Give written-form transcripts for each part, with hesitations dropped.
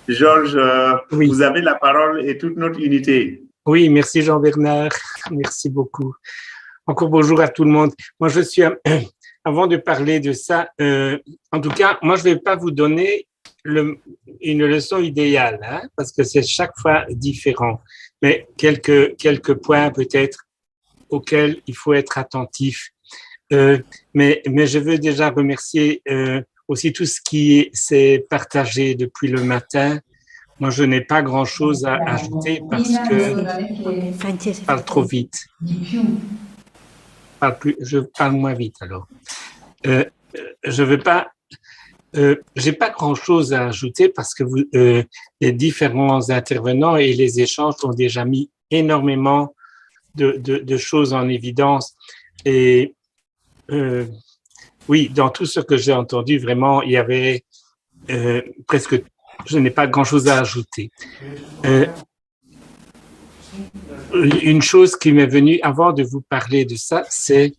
Georges, Oui, vous avez la parole et toute notre unité. oui, merci Jean-Bernard, merci beaucoup. Encore bonjour à tout le monde. Moi, je suis, avant de parler de ça, en tout cas, moi, je ne vais pas vous donner une leçon idéale, hein, parce que c'est chaque fois différent. Mais quelques points peut-être auxquels il faut être attentif. Mais je veux déjà remercier aussi tout ce qui s'est partagé depuis le matin. Moi, je n'ai pas grand-chose à ajouter parce que je parle trop vite. Je parle moins vite alors. Euh, je veux pas. J'ai pas grand-chose à ajouter parce que les différents intervenants et les échanges ont déjà mis énormément de choses en évidence. Et oui, dans tout ce que j'ai entendu, vraiment, il y avait presque. Je n'ai pas grand-chose à ajouter. Une chose qui m'est venue avant de vous parler de ça, c'est,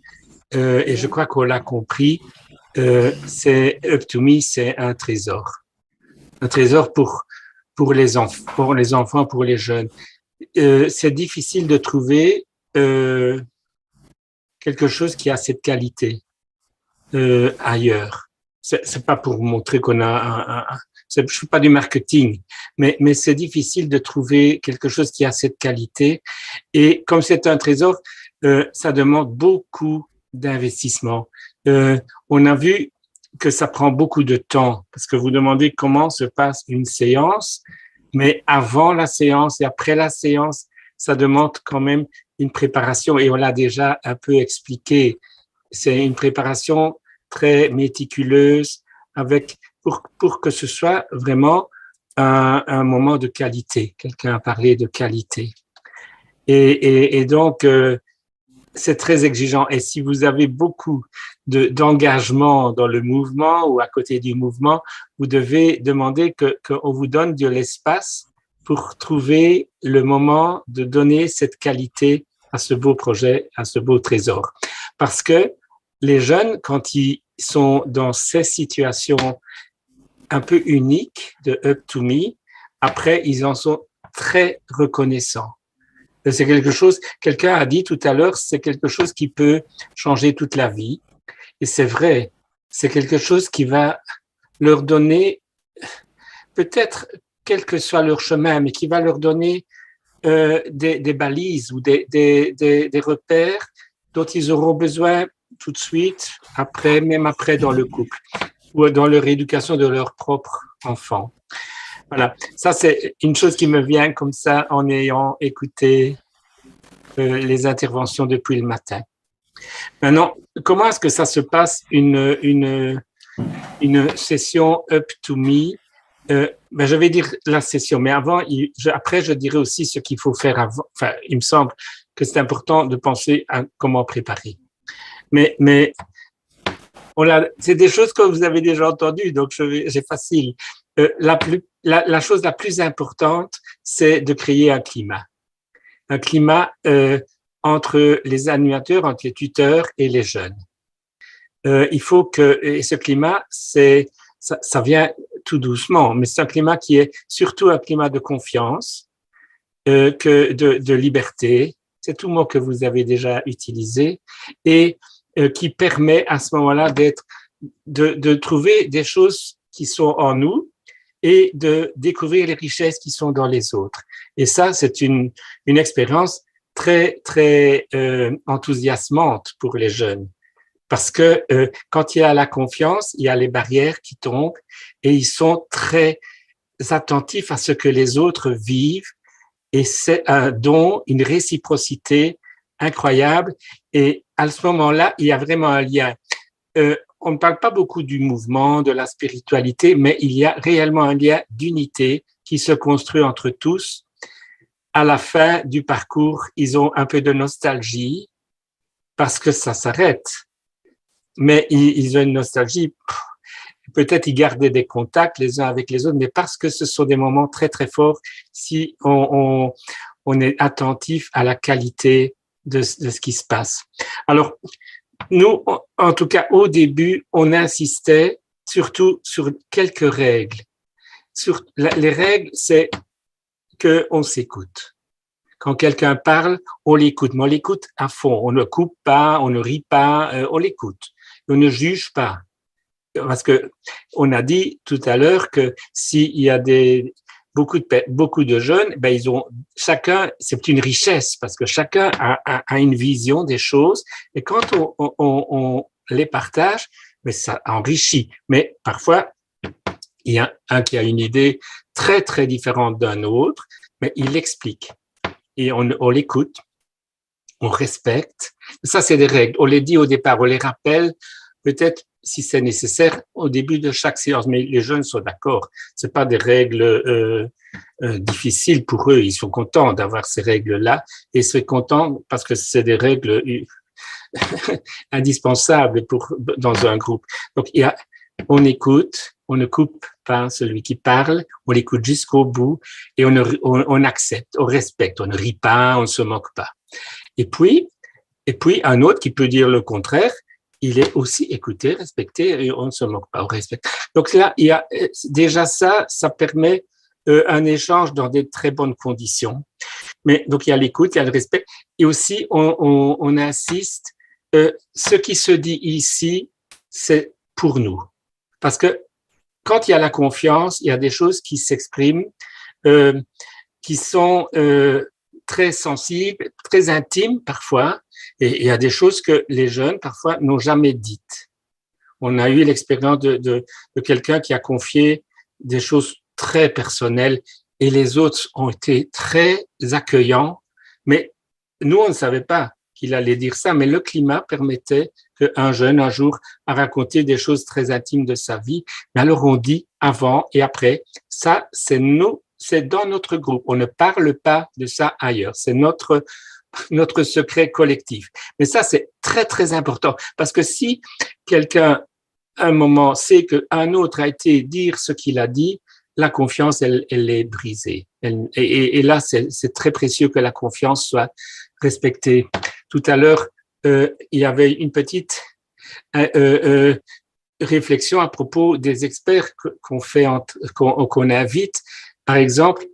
et je crois qu'on l'a compris, c'est Up to Me, c'est un trésor. Un trésor pour les enfants, pour les jeunes. C'est difficile de trouver quelque chose qui a cette qualité ailleurs. C'est pas pour montrer qu'on a je ne fais pas du marketing, mais c'est difficile de trouver quelque chose qui a cette qualité. Et comme c'est un trésor, ça demande beaucoup d'investissement. On a vu que ça prend beaucoup de temps parce que vous demandez comment se passe une séance, mais avant la séance et après la séance, ça demande quand même une préparation et on l'a déjà un peu expliqué. C'est une préparation très méticuleuse avec pour que ce soit vraiment un moment de qualité. Quelqu'un a parlé de qualité. Et donc, c'est très exigeant. Et si vous avez beaucoup d'engagement dans le mouvement ou à côté du mouvement, vous devez demander qu'on vous donne de l'espace pour trouver le moment de donner cette qualité à ce beau projet, à ce beau trésor. Parce que les jeunes, quand ils sont dans ces situations un peu uniques de Up to Me, après, ils en sont très reconnaissants. C'est quelque chose, quelqu'un a dit tout à l'heure, c'est quelque chose qui peut changer toute la vie. Et c'est vrai, c'est quelque chose qui va leur donner, peut-être quel que soit leur chemin, mais qui va leur donner des balises ou des repères dont ils auront besoin tout de suite, après, même après dans le couple ou dans leur éducation de leurs propres enfants. Voilà, ça c'est une chose qui me vient comme ça en ayant écouté les interventions depuis le matin. Maintenant, comment est-ce que ça se passe une session Up to Me? Ben, je vais dire la session, mais après, je dirai aussi ce qu'il faut faire avant. Enfin, il me semble que c'est important de penser à comment préparer. Mais c'est des choses que vous avez déjà entendues, donc c'est facile. La chose la plus importante, c'est de créer un climat. Un climat entre les animateurs, entre les tuteurs et les jeunes. Il faut et ce climat, ça vient tout doucement, mais c'est un climat qui est surtout un climat de confiance, que de liberté, c'est tout mot que vous avez déjà utilisé, et qui permet à ce moment-là de trouver des choses qui sont en nous et de découvrir les richesses qui sont dans les autres. Et ça, c'est une expérience très, très enthousiasmante pour les jeunes. Parce que quand il y a la confiance, il y a les barrières qui tombent et ils sont très attentifs à ce que les autres vivent. Et c'est un don, une réciprocité incroyable. Et à ce moment-là, il y a vraiment un lien. On ne parle pas beaucoup du mouvement, de la spiritualité, mais il y a réellement un lien d'unité qui se construit entre tous. À la fin du parcours, ils ont un peu de nostalgie parce que ça s'arrête. Mais ils ont une nostalgie. Peut-être ils gardaient des contacts les uns avec les autres, mais parce que ce sont des moments très, très forts si on est attentif à la qualité de ce qui se passe. Alors, nous, en tout cas, au début, on insistait surtout sur quelques règles. les règles, c'est qu'on s'écoute. Quand quelqu'un parle, on l'écoute, mais on l'écoute à fond. On ne coupe pas, on ne rit pas, on l'écoute. On ne juge pas. Parce que on a dit tout à l'heure que s'il y a beaucoup de jeunes, ben ils ont chacun, c'est une richesse parce que chacun a une vision des choses et quand on les partage, mais ça enrichit. Mais parfois il y a un qui a une idée très très différente d'un autre, mais il l'explique et on l'écoute, on respecte. Ça c'est des règles. On les dit au départ, on les rappelle peut-être si c'est nécessaire au début de chaque séance, mais les jeunes sont d'accord. C'est pas des règles difficiles pour eux. Ils sont contents d'avoir ces règles-là et ils sont contents parce que c'est des règles indispensables dans un groupe. Donc on écoute, on ne coupe pas celui qui parle, on l'écoute jusqu'au bout et on accepte, on respecte, on ne rit pas, on ne se moque pas. Et puis un autre qui peut dire le contraire. Il est aussi écouté, respecté, et on ne se moque pas, on respecte. Donc là, il y a déjà ça permet un échange dans des très bonnes conditions. Mais donc il y a l'écoute, il y a le respect, et aussi on insiste. Ce qui se dit ici, c'est pour nous, parce que quand il y a la confiance, il y a des choses qui s'expriment, qui sont très sensibles, très intimes parfois. Et il y a des choses que les jeunes, parfois, n'ont jamais dites. On a eu l'expérience de quelqu'un qui a confié des choses très personnelles et les autres ont été très accueillants. Mais nous, on ne savait pas qu'il allait dire ça, mais le climat permettait qu'un jeune, un jour, a raconté des choses très intimes de sa vie. Mais alors, on dit avant et après, ça, c'est nous, c'est dans notre groupe. On ne parle pas de ça ailleurs. C'est notre secret collectif. Mais ça, c'est très, très important. Parce que si quelqu'un, à un moment, sait qu'un autre a été dire ce qu'il a dit, la confiance, elle est brisée. Et là, c'est très précieux que la confiance soit respectée. Tout à l'heure, il y avait une petite réflexion à propos des experts qu'on invite. Par exemple,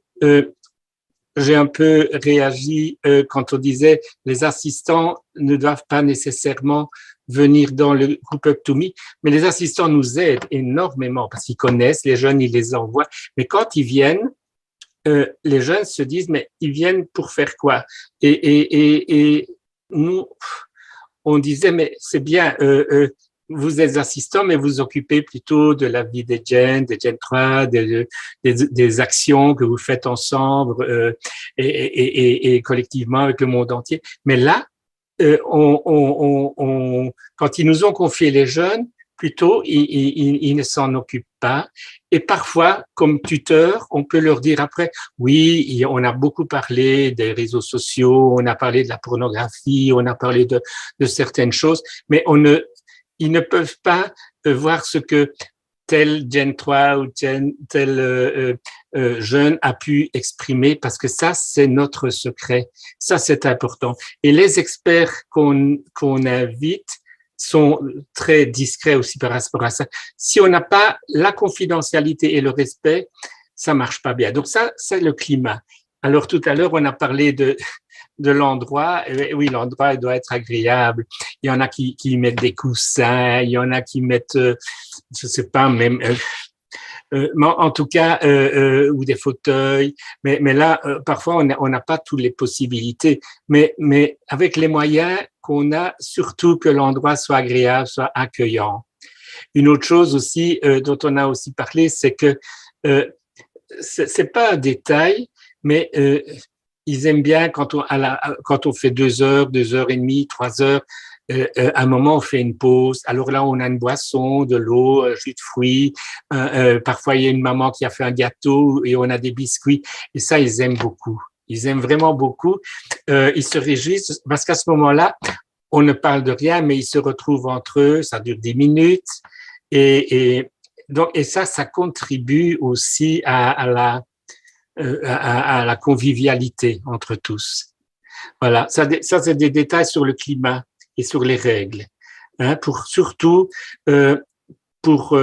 j'ai un peu réagi quand on disait les assistants ne doivent pas nécessairement venir dans le groupe Up to Me, mais les assistants nous aident énormément parce qu'ils connaissent les jeunes, ils les envoient. Mais quand ils viennent, les jeunes se disent mais ils viennent pour faire quoi? Et nous, on disait mais c'est bien. Vous êtes assistant, mais vous occupez plutôt de la vie des Gen 3, des actions que vous faites ensemble et collectivement avec le monde entier. Mais là, quand ils nous ont confié les jeunes, plutôt, ils ne s'en occupent pas. Et parfois, comme tuteur, on peut leur dire après, oui, on a beaucoup parlé des réseaux sociaux, on a parlé de la pornographie, on a parlé de certaines choses, mais ils ne peuvent pas voir ce que tel Gen 3 ou tel jeune a pu exprimer parce que ça, c'est notre secret. Ça, c'est important. Et les experts qu'on invite sont très discrets aussi par rapport à ça. Si on n'a pas la confidentialité et le respect, ça marche pas bien. Donc ça, c'est le climat. Alors tout à l'heure, on a parlé de l'endroit. Oui, l'endroit doit être agréable. Il y en a qui mettent des coussins, il y en a qui mettent, je sais pas, même, en tout cas, ou des fauteuils. Mais là, parfois, on n'a pas toutes les possibilités. Mais avec les moyens qu'on a, surtout que l'endroit soit agréable, soit accueillant. Une autre chose aussi dont on a aussi parlé, c'est que c'est pas un détail, mais ils aiment bien quand on fait 2 heures, 2 heures et demie, 3 heures. À un moment, on fait une pause. Alors là, on a une boisson, de l'eau, un jus de fruits. Parfois, il y a une maman qui a fait un gâteau et on a des biscuits. Et ça, ils aiment beaucoup. Ils aiment vraiment beaucoup. Ils se réjouissent parce qu'à ce moment-là, on ne parle de rien, mais ils se retrouvent entre eux. Ça dure 10 minutes. Et ça contribue aussi à la convivialité entre tous. Voilà. Ça, c'est des détails sur le climat et sur les règles, hein, pour surtout pour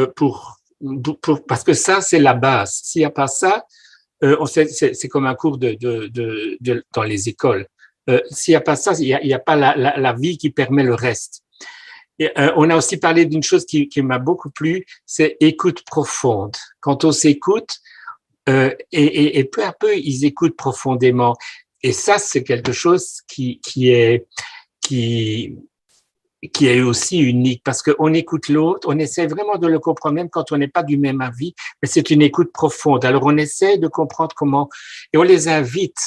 parce que ça, c'est la base. S'il n'y a pas ça, c'est comme un cours dans les écoles. S'il n'y a pas ça, il y a pas la vie qui permet le reste. Et, on a aussi parlé d'une chose qui m'a beaucoup plu, c'est écoute profonde. Quand on s'écoute, et peu à peu, ils écoutent profondément. Et ça, c'est quelque chose qui est aussi unique parce qu'on écoute l'autre, on essaie vraiment de le comprendre même quand on n'est pas du même avis, mais c'est une écoute profonde. Alors on essaie de comprendre comment, et on les invite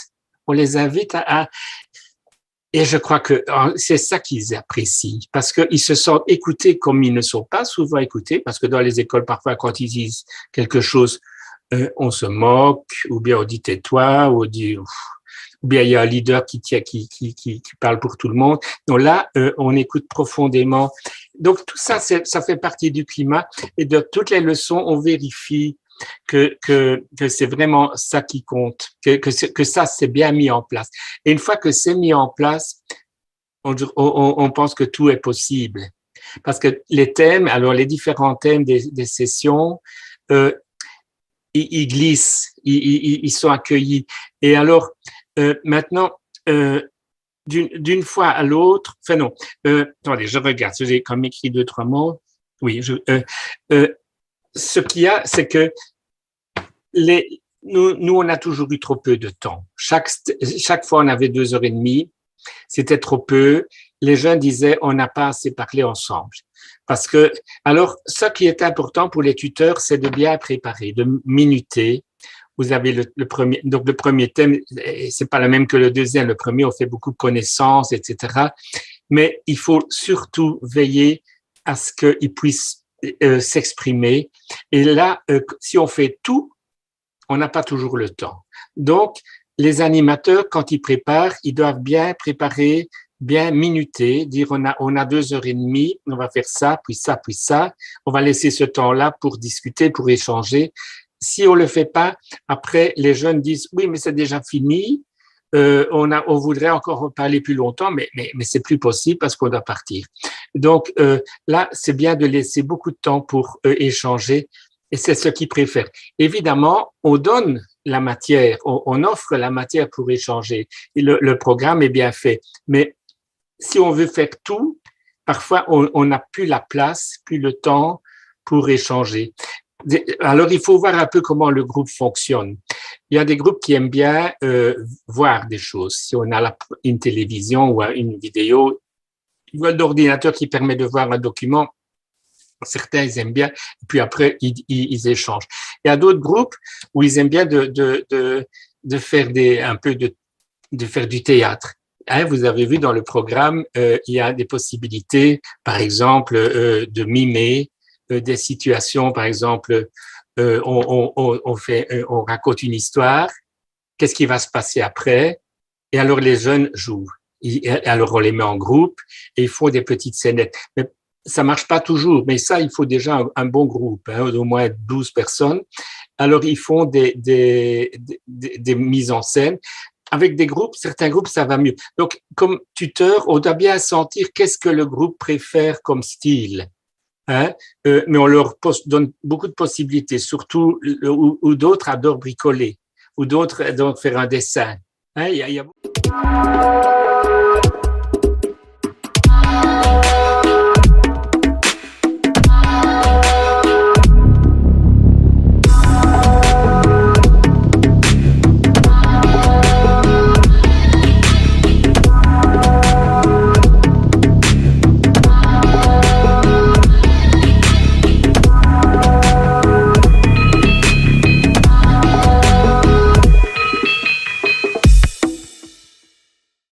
et je crois que c'est ça qu'ils apprécient parce qu'ils se sentent écoutés comme ils ne sont pas souvent écoutés parce que dans les écoles, parfois, quand ils disent quelque chose, on se moque, ou bien on dit tais-toi, ou on dit, ou bien il y a un leader qui parle pour tout le monde. Donc là, on écoute profondément. Donc tout ça, ça fait partie du climat. Et de toutes les leçons, on vérifie que c'est vraiment ça qui compte, que ça c'est bien mis en place. Et une fois que c'est mis en place, on pense que tout est possible. Parce que les thèmes, alors les différents thèmes des sessions, ils glissent, ils sont accueillis. Et alors, maintenant, d'une fois à l'autre, enfin non, attendez, je regarde, j'ai comme écrit 2-3 mots. Oui, ce qu'il y a, c'est que nous, on a toujours eu trop peu de temps. Chaque fois, on avait 2h30. C'était trop peu. Les jeunes disaient, on n'a pas assez parlé ensemble. Parce que, alors, ce qui est important pour les tuteurs, c'est de bien préparer, de minuter. Vous avez le premier, donc le premier thème, c'est pas le même que le deuxième. Le premier, on fait beaucoup de connaissances, etc. Mais il faut surtout veiller à ce qu'ils puissent s'exprimer. Et là, si on fait tout, on n'a pas toujours le temps. Donc, les animateurs, quand ils préparent, ils doivent bien préparer, bien minuter, dire on a 2h30, on va faire ça, puis ça, puis ça. On va laisser ce temps-là pour discuter, pour échanger. Si on le fait pas, après, les jeunes disent oui, mais c'est déjà fini. On voudrait encore parler plus longtemps, mais c'est plus possible parce qu'on doit partir. Donc là, c'est bien de laisser beaucoup de temps pour échanger, et c'est ce qu'ils préfèrent. Évidemment, on donne la matière, on offre la matière pour échanger. Et le programme est bien fait, mais si on veut faire tout, parfois on n'a plus la place, plus le temps pour échanger. Alors, il faut voir un peu comment le groupe fonctionne. Il y a des groupes qui aiment bien voir des choses. Si on a une télévision ou une vidéo, ou un ordinateur qui permet de voir un document, certains ils aiment bien, et puis après ils échangent. Il y a d'autres groupes où ils aiment bien de faire de faire du théâtre. Hein, vous avez vu dans le programme, il y a des possibilités, par exemple, de mimer des situations, par exemple, on raconte une histoire, qu'est-ce qui va se passer après, et alors les jeunes jouent. Alors on les met en groupe et ils font des petites scénettes. Mais ça marche pas toujours, mais ça, il faut déjà un bon groupe, hein, d'au moins 12 personnes. Alors ils font des mises en scène. Avec des groupes, certains groupes, ça va mieux. Donc, comme tuteur, on doit bien sentir qu'est-ce que le groupe préfère comme style. Hein? Mais on leur donne beaucoup de possibilités, surtout où d'autres adorent bricoler, ou d'autres adorent faire un dessin. Hein? Il y a...